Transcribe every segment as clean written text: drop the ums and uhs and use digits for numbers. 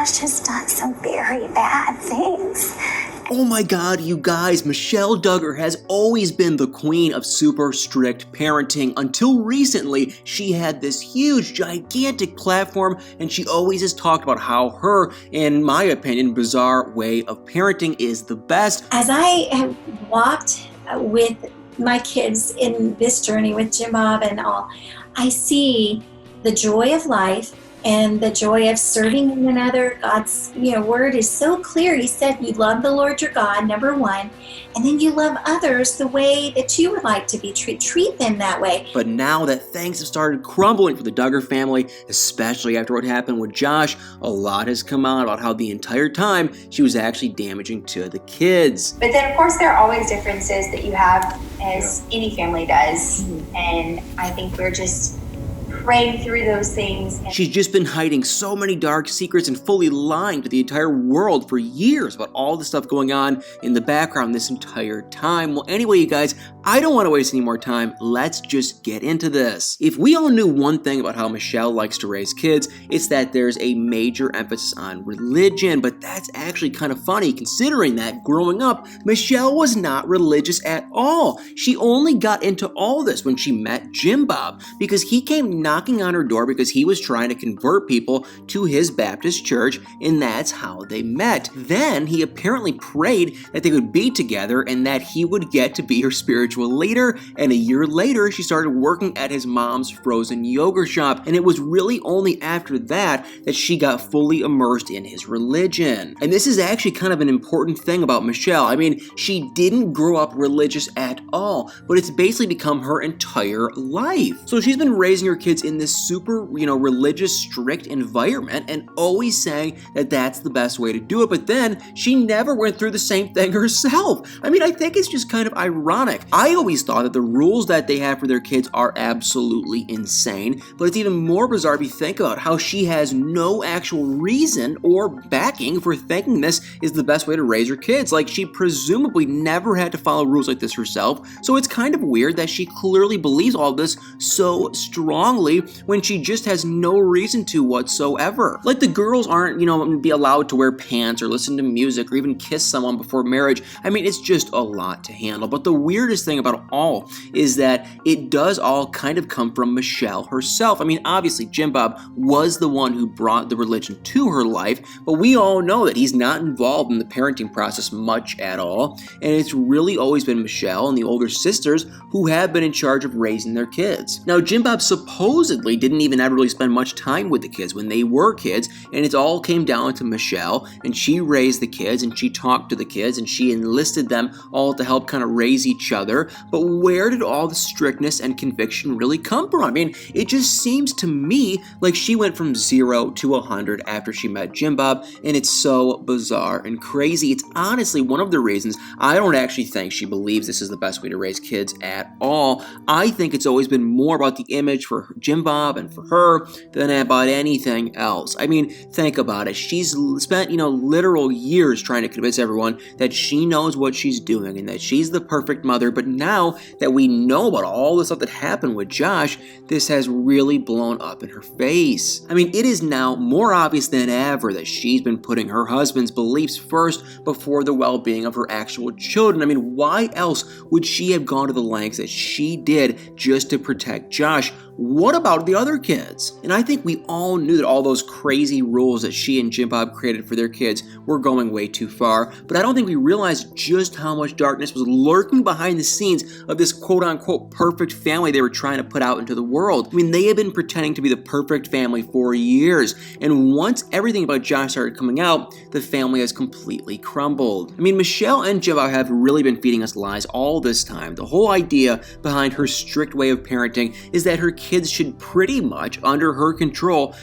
Josh has done some very bad things. Oh my god, you guys, Michelle Duggar has always been the queen of super strict parenting. Until recently, she had this huge, gigantic platform, and she always has talked about how her, in my opinion, bizarre way of parenting is the best. As I have walked with my kids in this journey with Jim Bob and all, I see the joy of life and the joy of serving one another. God's word is so clear. He said you love the Lord your God, number one, and then you love others the way that you would like to be treated. Treat them that way. But now that things have started crumbling for the Duggar family, especially after what happened with Josh, a lot has come out about how the entire time she was actually damaging to the kids. But then, of course, there are always differences that you have, as any family does. And I think we're just praying through those things. She's just been hiding so many dark secrets and fully lying to the entire world for years about all the stuff going on in the background this entire time. Well, anyway, you guys, I don't want to waste any more time. Let's just get into this. If we all knew one thing about how Michelle likes to raise kids, it's that there's a major emphasis on religion, but that's actually kind of funny considering that growing up, Michelle was not religious at all. She only got into all this when she met Jim Bob because he came knocking on her door because he was trying to convert people to his Baptist church, and that's how they met. Then he apparently prayed that they would be together and that he would get to be her spiritual leader, and a year later she started working at his mom's frozen yogurt shop, and it was really only after that that she got fully immersed in his religion. And this is actually kind of an important thing about Michelle. I mean, she didn't grow up religious at all, but it's basically become her entire life. So she's been raising her kids in this super, religious, strict environment and always saying that that's the best way to do it, but then she never went through the same thing herself. I mean, I think it's just kind of ironic. I always thought that the rules that they have for their kids are absolutely insane, but it's even more bizarre if you think about how she has no actual reason or backing for thinking this is the best way to raise her kids. Like, she presumably never had to follow rules like this herself, so it's kind of weird that she clearly believes all this so strongly when she just has no reason to whatsoever. Like, the girls aren't, be allowed to wear pants or listen to music or even kiss someone before marriage. I mean, it's just a lot to handle. But the weirdest thing about it all is that it does all kind of come from Michelle herself. I mean, obviously, Jim Bob was the one who brought the religion to her life, but we all know that he's not involved in the parenting process much at all, and it's really always been Michelle and the older sisters who have been in charge of raising their kids. Now, Jim Bob supposedly didn't even ever really spend much time with the kids when they were kids, and it all came down to Michelle, and she raised the kids, and she talked to the kids, and she enlisted them all to help kind of raise each other. But where did all the strictness and conviction really come from? I mean, it just seems to me like she went from 0 to 100 after she met Jim Bob, and it's so bizarre and crazy. It's honestly one of the reasons I don't actually think she believes this is the best way to raise kids at all. I think it's always been more about the image for Jim Bob and for her than about anything else. I mean, think about it. She's spent, literal years trying to convince everyone that she knows what she's doing and that she's the perfect mother, but now that we know about all the stuff that happened with Josh, this has really blown up in her face. I mean, it is now more obvious than ever that she's been putting her husband's beliefs first before the well-being of her actual children. I mean, why else would she have gone to the lengths that she did just to protect Josh? What about the other kids? And I think we all knew that all those crazy rules that she and Jim Bob created for their kids were going way too far, but I don't think we realized just how much darkness was lurking behind the scenes of this quote-unquote perfect family they were trying to put out into the world. I mean, they had been pretending to be the perfect family for years, and once everything about Josh started coming out, the family has completely crumbled. I mean, Michelle and Jim Bob have really been feeding us lies all this time. The whole idea behind her strict way of parenting is that her kids should pretty much, under her control,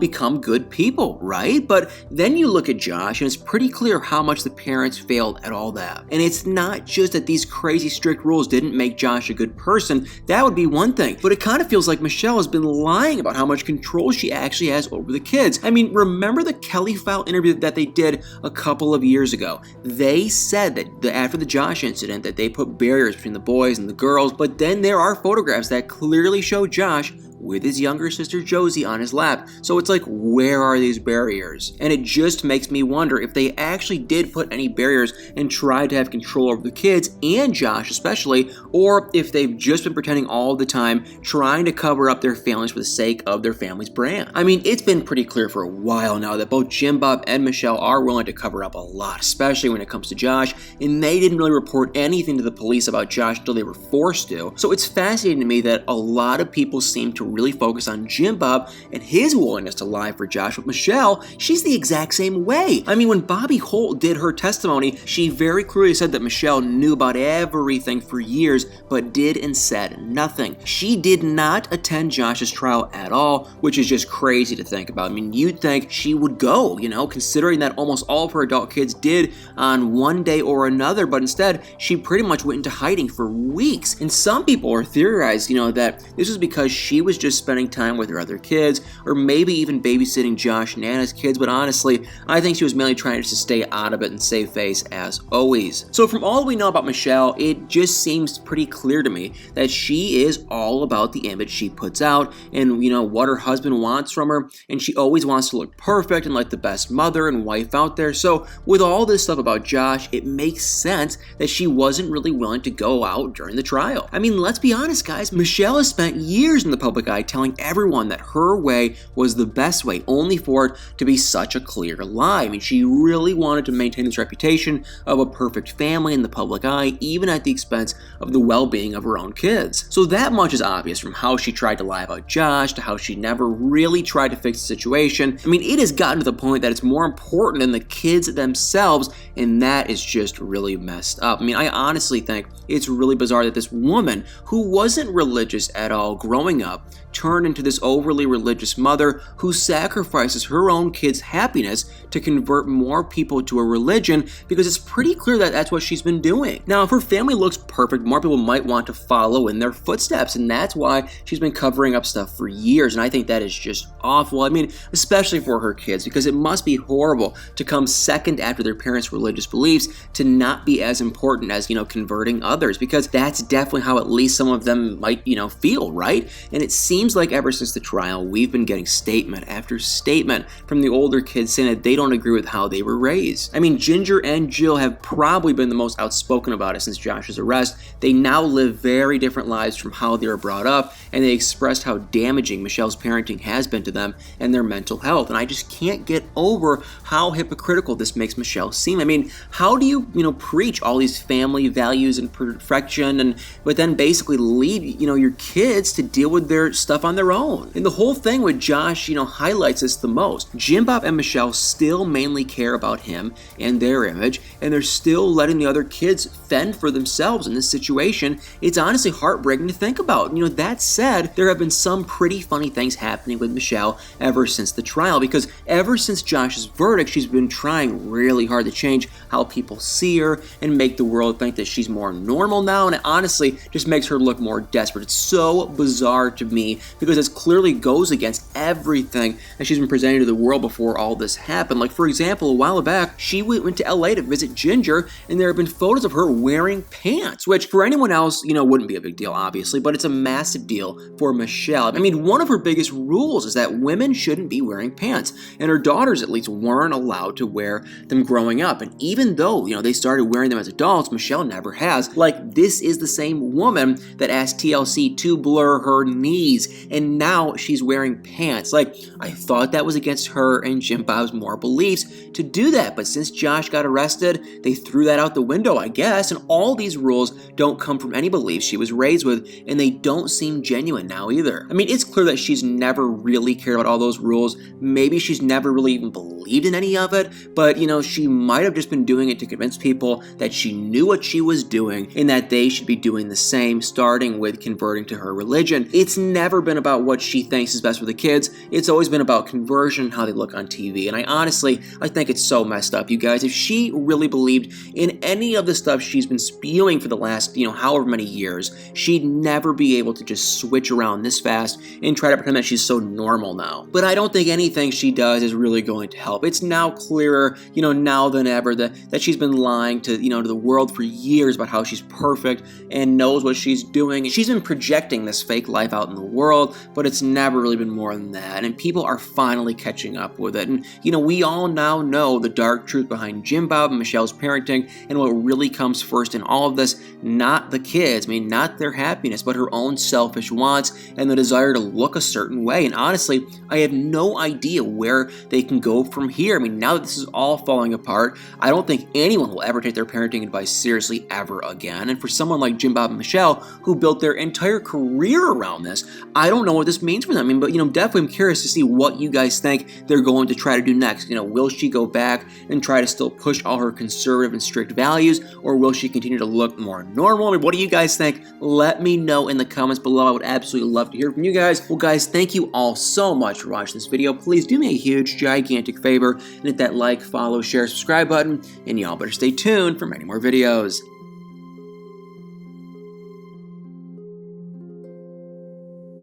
become good people, right? But then you look at Josh, and it's pretty clear how much the parents failed at all that. And it's not just that these crazy strict rules didn't make Josh a good person. That would be one thing. But it kind of feels like Michelle has been lying about how much control she actually has over the kids. I mean, remember the Kelly File interview that they did a couple of years ago? They said that after the Josh incident that they put barriers between the boys and the girls, but then there are photographs that clearly show Josh with his younger sister Josie on his lap. So it's like, where are these barriers? And it just makes me wonder if they actually did put any barriers and tried to have control over the kids, and Josh especially, or if they've just been pretending all the time, trying to cover up their failings for the sake of their family's brand. I mean, it's been pretty clear for a while now that both Jim Bob and Michelle are willing to cover up a lot, especially when it comes to Josh, and they didn't really report anything to the police about Josh until they were forced to. So it's fascinating to me that a lot of people seem to really focus on Jim Bob and his willingness to lie for Josh, but Michelle, she's the exact same way. I mean, when Bobby Holt did her testimony, she very clearly said that Michelle knew about everything for years, but did and said nothing. She did not attend Josh's trial at all, which is just crazy to think about. I mean, you'd think she would go, considering that almost all of her adult kids did on one day or another, but instead, she pretty much went into hiding for weeks. And some people are theorized, that this was because she was just spending time with her other kids, or maybe even babysitting Josh and Anna's kids, but honestly, I think she was mainly trying to stay out of it and save face as always. So from all we know about Michelle, it just seems pretty clear to me that she is all about the image she puts out and, what her husband wants from her, and she always wants to look perfect and like the best mother and wife out there. So with all this stuff about Josh, it makes sense that she wasn't really willing to go out during the trial. I mean, let's be honest, guys, Michelle has spent years in the public eye telling everyone that her way was the best way, only for it to be such a clear lie. I mean, she really wanted to maintain this reputation of a perfect family in the public eye, even at the expense of the well-being of her own kids. So that much is obvious, from how she tried to lie about Josh to how she never really tried to fix the situation. I mean, it has gotten to the point that it's more important than the kids themselves, and that is just really messed up. I mean, I honestly think it's really bizarre that this woman, who wasn't religious at all growing up, turned into this overly religious mother who sacrifices her own kids' happiness to convert more people to a religion, because it's pretty clear that that's what she's been doing. Now, if her family looks perfect, more people might want to follow in their footsteps, and that's why she's been covering up stuff for years, and I think that is just awful. I mean, especially for her kids, because it must be horrible to come second after their parents' religious beliefs to not be as important as, converting others, because that's definitely how at least some of them might, feel, right? And it seems like ever since the trial, we've been getting statement after statement from the older kids saying that they don't agree with how they were raised. I mean, Ginger and Jill have probably been the most outspoken about it since Josh's arrest. They now live very different lives from how they were brought up, and they expressed how damaging Michelle's parenting has been to them and their mental health. And I just can't get over how hypocritical this makes Michelle seem. I mean, how do you, preach all these family values and perfection, but then basically leave, your kids to deal with their stuff on their own? And the whole thing with Josh, highlights this the most. Jim Bob and Michelle still mainly care about him and their image, and they're still letting the other kids fend for themselves in this situation. It's honestly heartbreaking to think about. That said, there have been some pretty funny things happening with Michelle ever since the trial, because ever since Josh's verdict, she's been trying really hard to change how people see her and make the world think that she's more normal now, and it honestly just makes her look more desperate. It's so bizarre to me, because it clearly goes against everything that she's been presenting to the world before all this happened. Like, for example, a while back, she went to LA to visit Ginger, and there have been photos of her wearing pants, which for anyone else, wouldn't be a big deal, obviously, but it's a massive deal for Michelle. I mean, one of her biggest rules is that women shouldn't be wearing pants, and her daughters at least weren't allowed to wear them growing up. And even though, they started wearing them as adults, Michelle never has. Like, this is the same woman that asked TLC to blur her knees, and now she's wearing pants. Like, I thought that was against her and Jim Bob's moral beliefs to do that, but since Josh got arrested, they threw that out the window, I guess, and all these rules don't come from any beliefs she was raised with, and they don't seem genuine now either. I mean, it's clear that she's never really cared about all those rules. Maybe she's never really even believed in any of it, but, she might have just been doing it to convince people that she knew what she was doing and that they should be doing the same, starting with converting to her religion. It's never been about what she thinks is best for the kids. It's always been about conversion and how they look on TV. And I think it's so messed up, you guys. If she really believed in any of the stuff she's been spewing for the last, however many years, she'd never be able to just switch around this fast and try to pretend that she's so normal now. But I don't think anything she does is really going to help herself. It's now clearer, now than ever that she's been lying to, to the world for years about how she's perfect and knows what she's doing. She's been projecting this fake life out in the world, but it's never really been more than that. And people are finally catching up with it. And, we all now know the dark truth behind Jim Bob and Michelle's parenting and what really comes first in all of this, not the kids, not their happiness, but her own selfish wants and the desire to look a certain way. And honestly, I have no idea where they can go from here. Now that this is all falling apart, I don't think anyone will ever take their parenting advice seriously ever again. And for someone like Jim Bob and Michelle, who built their entire career around this, I don't know what this means for them. But definitely I'm curious to see what you guys think they're going to try to do next. Will she go back and try to still push all her conservative and strict values, or will she continue to look more normal? What do you guys think? Let me know in the comments below. I would absolutely love to hear from you guys. Well, guys, thank you all so much for watching this video. Please do me a huge, gigantic favor and hit that like, follow, share, subscribe button, and y'all better stay tuned for many more videos.